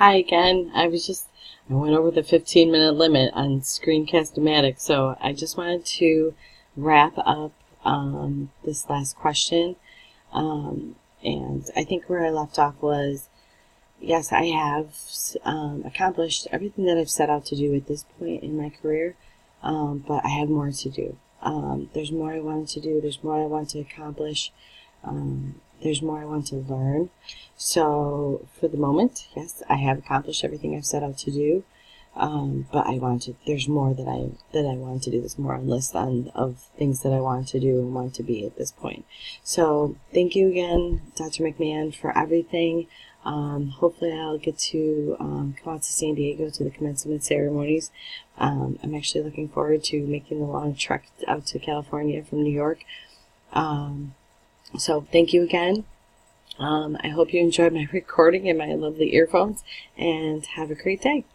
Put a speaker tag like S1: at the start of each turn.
S1: Hi again. I went over the 15-minute limit on Screencast-O-Matic, so I just wanted to wrap up this last question. And I think where I left off was, yes, I have accomplished everything that I've set out to do at this point in my career, but I have more to do. There's more I want to do. There's more I want to accomplish. There's more I want to learn. So for the moment, yes, I have accomplished everything I've set out to do. But there's more that I want to do. There's more on the list of things that I want to do and want to be at this point. So thank you again, Dr. McMahon, for everything. Hopefully I'll get to come out to San Diego to the commencement ceremonies. I'm actually looking forward to making the long trek out to California from New York. So thank you again. I hope you enjoyed my recording and my lovely earphones, and have a great day.